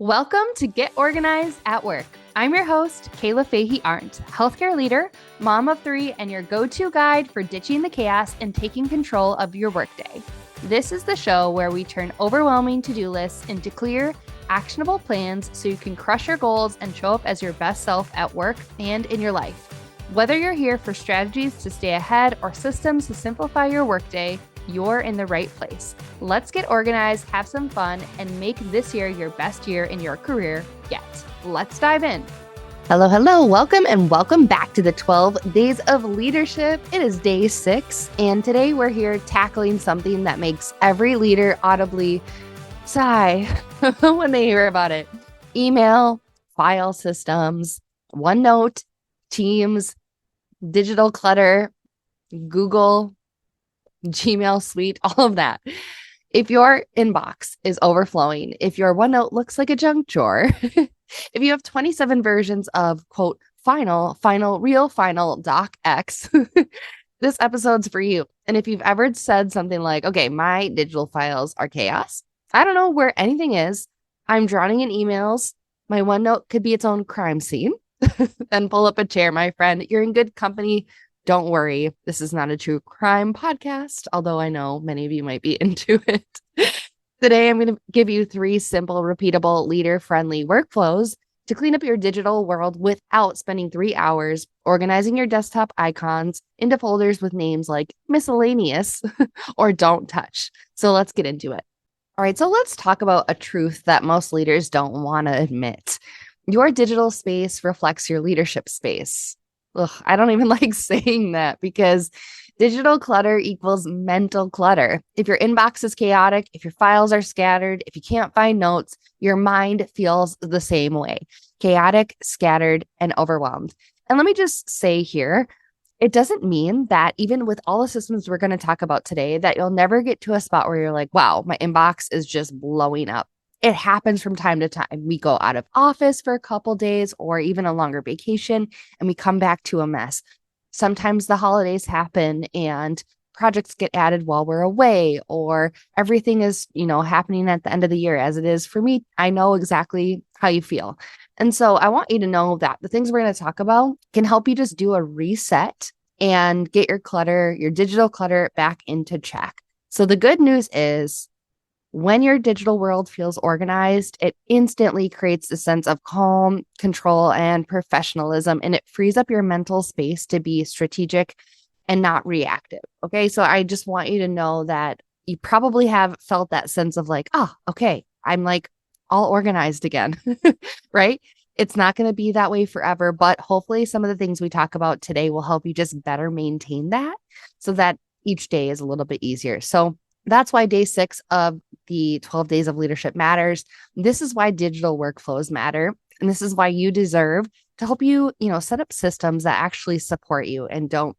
Welcome to Get Organized at Work. I'm your host, Kayla Fahey-Ahrndt, healthcare leader, mom of three, and your go-to guide for ditching the chaos and taking control of your workday. This is the show where we turn overwhelming to-do lists into clear, actionable plans so you can crush your goals and show up as your best self at work and in your life. Whether you're here for strategies to stay ahead or systems to simplify your workday, you're in the right place. Let's get organized, have some fun, and make this year your best year in your career yet. Let's dive in. Hello. Welcome back to the 12 Days of Leadership. It is day 6, and today we're here tackling something that makes every leader audibly sigh when they hear about it. Email, file systems, OneNote, Teams, digital clutter, Google, Gmail suite, all of that. If your inbox is overflowing, if your OneNote looks like a junk drawer, if you have 27 versions of quote, final, real final docx, this episode's for you. And if you've ever said something like, okay, my digital files are chaos. I don't know where anything is. I'm drowning in emails. My OneNote could be its own crime scene. Then pull up a chair, my friend. You're in good company. Don't worry, this is not a true crime podcast, although I know many of you might be into it. Today, I'm going to give you 3 simple, repeatable, leader-friendly workflows to clean up your digital world without spending 3 hours organizing your desktop icons into folders with names like miscellaneous or don't touch. So let's get into it. All right, so let's talk about a truth that most leaders don't want to admit. Your digital space reflects your leadership space. Ugh, I don't even like saying that because digital clutter equals mental clutter. If your inbox is chaotic, if your files are scattered, if you can't find notes, your mind feels the same way. Chaotic, scattered, and overwhelmed. And let me just say here, it doesn't mean that even with all the systems we're going to talk about today, that you'll never get to a spot where you're like, wow, my inbox is just blowing up. It happens from time to time. We go out of office for a couple days or even a longer vacation, and we come back to a mess. Sometimes the holidays happen and projects get added while we're away, or everything is, happening at the end of the year as it is for me. I know exactly how you feel. And so I want you to know that the things we're going to talk about can help you just do a reset and get your digital clutter back into check. So the good news is, when your digital world feels organized, it instantly creates a sense of calm, control, and professionalism, and it frees up your mental space to be strategic and not reactive. Okay, so I just want you to know that you probably have felt that sense of like, oh, okay, I'm like all organized again, right? It's not going to be that way forever, but hopefully some of the things we talk about today will help you just better maintain that so that each day is a little bit easier. So that's why day 6 of the 12 Days of Leadership matters. This is why digital workflows matter. And this is why you deserve to help you, set up systems that actually support you and don't,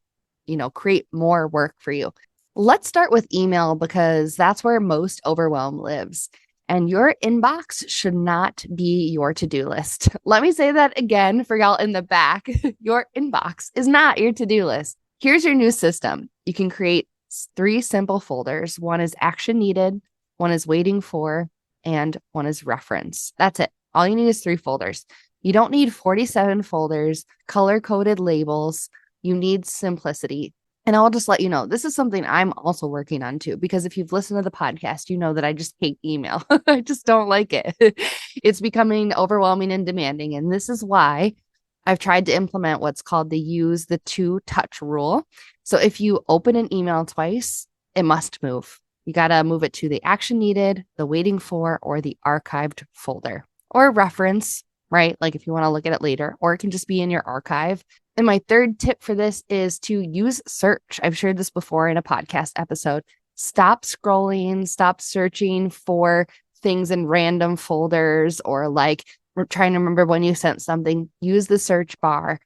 create more work for you. Let's start with email because that's where most overwhelm lives. And your inbox should not be your to-do list. Let me say that again for y'all in the back. Your inbox is not your to-do list. Here's your new system. You can create 3 simple folders. One is action needed, one is waiting for, and one is reference. That's it. All you need is 3 folders. You don't need 47 folders, color-coded labels. You need simplicity. And I'll just let you know, this is something I'm also working on too, because if you've listened to the podcast, you know that I just hate email. I just don't like it. It's becoming overwhelming and demanding. And this is why I've tried to implement what's called use the 2-touch rule. So if you open an email twice, it must move. You got to move it to the action needed, the waiting for, or the archived folder or reference, right? Like if you want to look at it later, or it can just be in your archive. And my 3rd tip for this is to use search. I've shared this before in a podcast episode. Stop scrolling, stop searching for things in random folders or like we're trying to remember when you sent something. Use the search bar.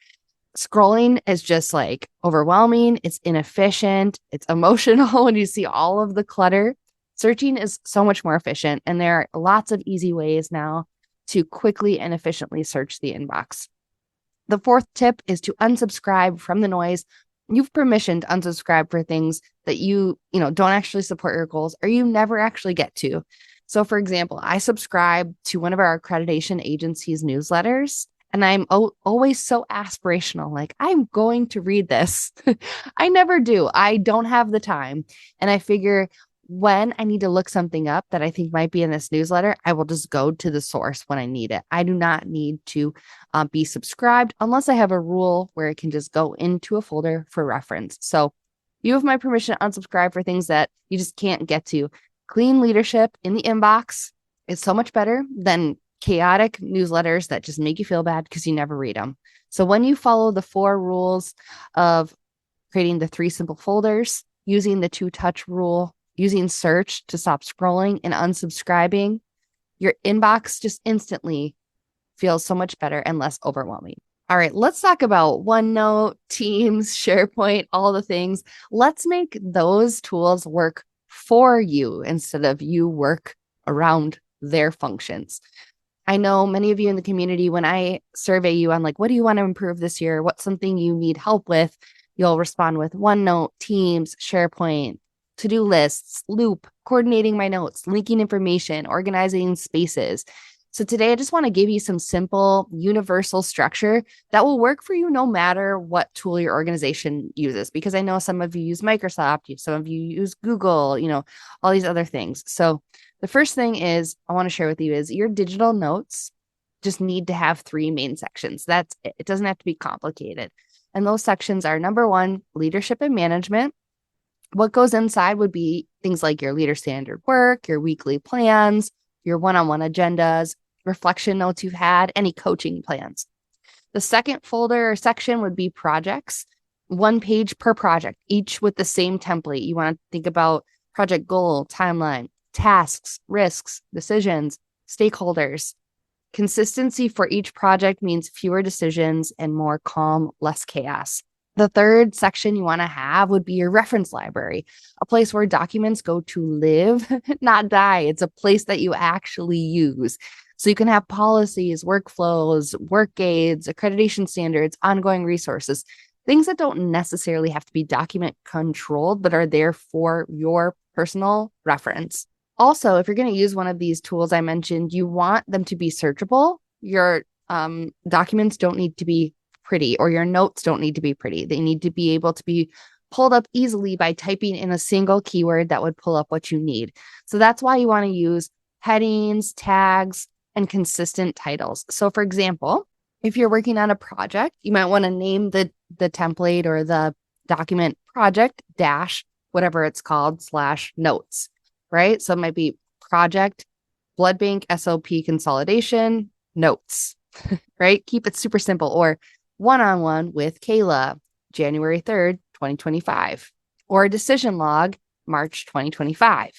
Scrolling is just like overwhelming. It's inefficient. It's emotional when you see all of the clutter. Searching is so much more efficient. And there are lots of easy ways now to quickly and efficiently search the inbox. The 4th tip is to unsubscribe from the noise. You've permission to unsubscribe for things that you don't actually support your goals or you never actually get to. So for example, I subscribe to one of our accreditation agency's newsletters, and I'm always so aspirational. Like, I'm going to read this. I never do. I don't have the time. And I figure when I need to look something up that I think might be in this newsletter, I will just go to the source when I need it. I do not need to be subscribed unless I have a rule where it can just go into a folder for reference. So you have my permission to unsubscribe for things that you just can't get to. Clean leadership in the inbox is so much better than chaotic newsletters that just make you feel bad because you never read them. So when you follow the 4 rules of creating the 3 simple folders, using the 2-touch rule, using search to stop scrolling, and unsubscribing, your inbox just instantly feels so much better and less overwhelming. All right, let's talk about OneNote, Teams, SharePoint, all the things. Let's make those tools work for you instead of you work around their functions. I know many of you in the community, when I survey you on like, what do you want to improve this year? What's something you need help with? You'll respond with OneNote, Teams, SharePoint, to-do lists, Loop, coordinating my notes, linking information, organizing spaces. So today I just want to give you some simple universal structure that will work for you no matter what tool your organization uses, because I know some of you use Microsoft, some of you use Google, all these other things. So the first thing is I want to share with you is your digital notes just need to have 3 main sections. That's it. It doesn't have to be complicated. And those sections are, number 1, leadership and management. What goes inside would be things like your leader standard work, your weekly plans, your one-on-one agendas, reflection notes you've had, any coaching plans. The second folder or section would be projects, 1 page per project, each with the same template. You want to think about project goal, timeline, tasks, risks, decisions, stakeholders. Consistency for each project means fewer decisions and more calm, less chaos. The third section you want to have would be your reference library, a place where documents go to live, not die. It's a place that you actually use. So you can have policies, workflows, workdays, accreditation standards, ongoing resources, things that don't necessarily have to be document controlled, but are there for your personal reference. Also, if you're going to use one of these tools I mentioned, you want them to be searchable. Your documents don't need to be pretty, or your notes don't need to be pretty. They need to be able to be pulled up easily by typing in a single keyword that would pull up what you need. So that's why you want to use headings, tags, and consistent titles. So for example, if you're working on a project, you might want to name the template or the document project dash whatever it's called / notes, right? So it might be project blood bank SOP consolidation notes, right? Keep it super simple. Or one-on-one with Kayla, January 3rd, 2025, or a decision log, March 2025.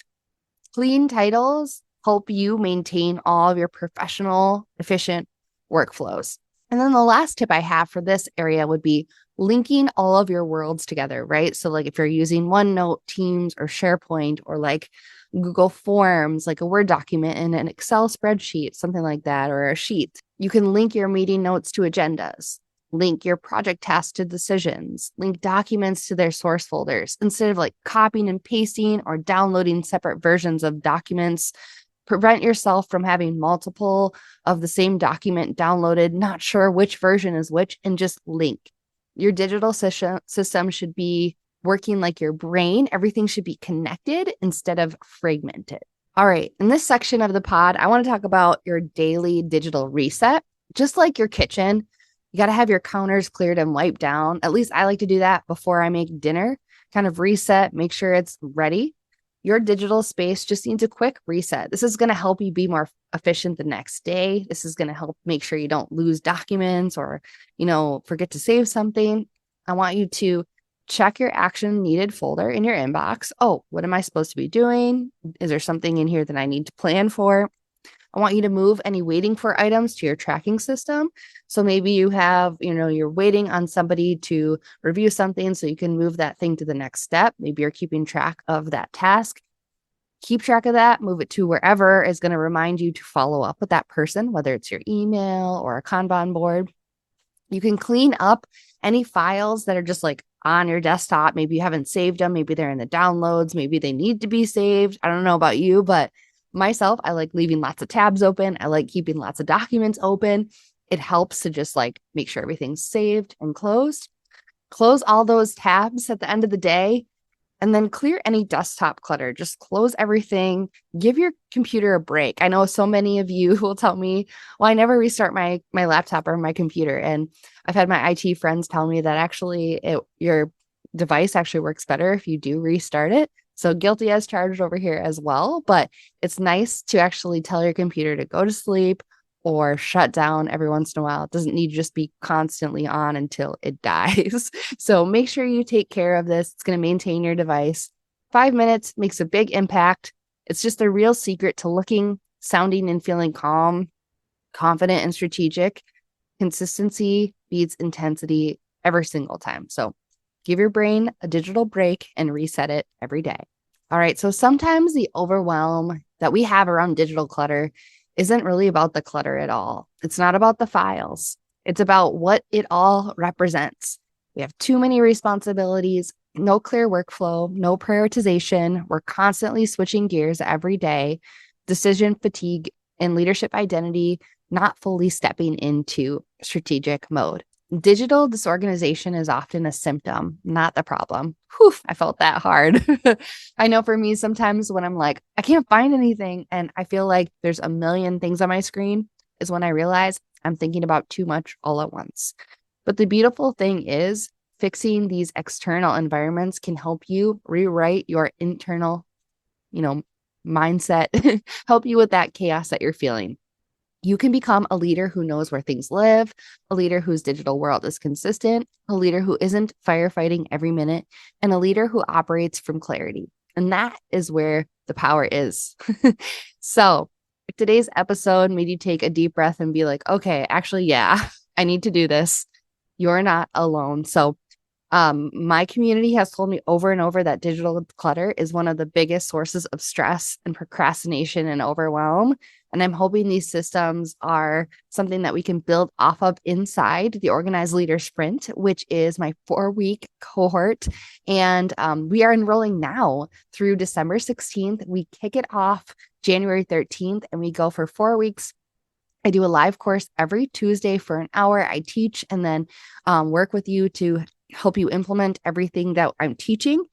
Clean titles help you maintain all of your professional, efficient workflows. And then the last tip I have for this area would be linking all of your worlds together, right? So like if you're using OneNote, Teams, or SharePoint, or like Google Forms, like a Word document in an Excel spreadsheet, something like that, or a sheet, you can link your meeting notes to agendas, link your project tasks to decisions, link documents to their source folders instead of like copying and pasting or downloading separate versions of documents. Prevent yourself from having multiple of the same document downloaded, not sure which version is which, and just link. Your digital system should be working like your brain. Everything should be connected instead of fragmented. All right. In this section of the pod, I want to talk about your daily digital reset. Just like your kitchen, you got to have your counters cleared and wiped down. At least I like to do that before I make dinner, kind of reset, make sure it's ready. Your digital space just needs a quick reset. This is going to help you be more efficient the next day. This is going to help make sure you don't lose documents or, forget to save something. I want you to check your action needed folder in your inbox. Oh, what am I supposed to be doing? Is there something in here that I need to plan for? I want you to move any waiting for items to your tracking system. So maybe you have, you're waiting on somebody to review something so you can move that thing to the next step. Maybe you're keeping track of that task. Keep track of that, move it to wherever is going to remind you to follow up with that person, whether it's your email or a Kanban board. You can clean up any files that are just like on your desktop. Maybe you haven't saved them. Maybe they're in the downloads. Maybe they need to be saved. I don't know about you, but Myself, I like leaving lots of tabs open. I like keeping lots of documents open. It helps to just like make sure everything's saved and closed. Close all those tabs at the end of the day, and then clear any desktop clutter. Just close everything. Give your computer a break. I know so many of you will tell me, well, I never restart my laptop or my computer. And I've had my IT friends tell me that actually your device actually works better if you do restart it. So guilty as charged over here as well. But it's nice to actually tell your computer to go to sleep or shut down every once in a while. It doesn't need to just be constantly on until it dies. So make sure you take care of this. It's going to maintain your device. 5 minutes makes a big impact. It's just a real secret to looking, sounding, and feeling calm, confident, and strategic. Consistency beats intensity every single time. So give your brain a digital break and reset it every day. All right. So sometimes the overwhelm that we have around digital clutter isn't really about the clutter at all. It's not about the files. It's about what it all represents. We have too many responsibilities, no clear workflow, no prioritization. We're constantly switching gears every day, decision fatigue and leadership identity, not fully stepping into strategic mode. Digital disorganization is often a symptom, not the problem. Whew, I felt that hard. I know for me, sometimes when I'm like, I can't find anything and I feel like there's a million things on my screen is when I realize I'm thinking about too much all at once. But the beautiful thing is fixing these external environments can help you rewrite your internal, mindset, help you with that chaos that you're feeling. You can become a leader who knows where things live, a leader whose digital world is consistent, a leader who isn't firefighting every minute, and a leader who operates from clarity. And that is where the power is. So if today's episode made you take a deep breath and be like, okay, actually, yeah, I need to do this. You're not alone. So my community has told me over and over that digital clutter is one of the biggest sources of stress and procrastination and overwhelm. And I'm hoping these systems are something that we can build off of inside the Organized Leader Sprint, which is my 4-week cohort. And we are enrolling now through December 16th. We kick it off January 13th and we go for 4 weeks. I do a live course every Tuesday for an hour. I teach and then work with you to help you implement everything that I'm teaching.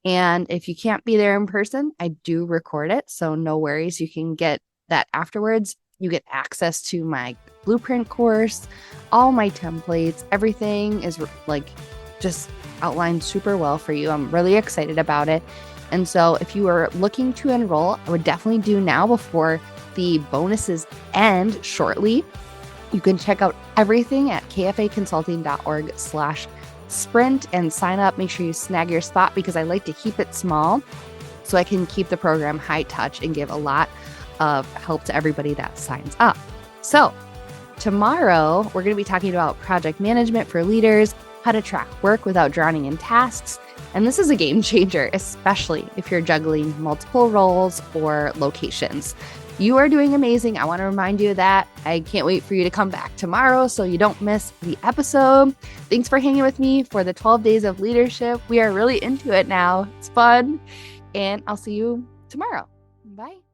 And if you can't be there in person, I do record it. So no worries. You can get that afterwards. You get access to my blueprint course, all my templates, everything is like just outlined super well for you. I'm really excited about it. And so if you are looking to enroll, I would definitely do now before the bonuses end shortly. You can check out everything at kfaconsulting.org/sprint and sign up. Make sure you snag your spot because I like to keep it small so I can keep the program high touch and give a lot of help to everybody that signs up. So tomorrow, we're going to be talking about project management for leaders, how to track work without drowning in tasks. And this is a game changer, especially if you're juggling multiple roles or locations. You are doing amazing. I want to remind you of that. I can't wait for you to come back tomorrow so you don't miss the episode. Thanks for hanging with me for the 12 days of leadership. We are really into it now. It's fun. And I'll see you tomorrow. Bye.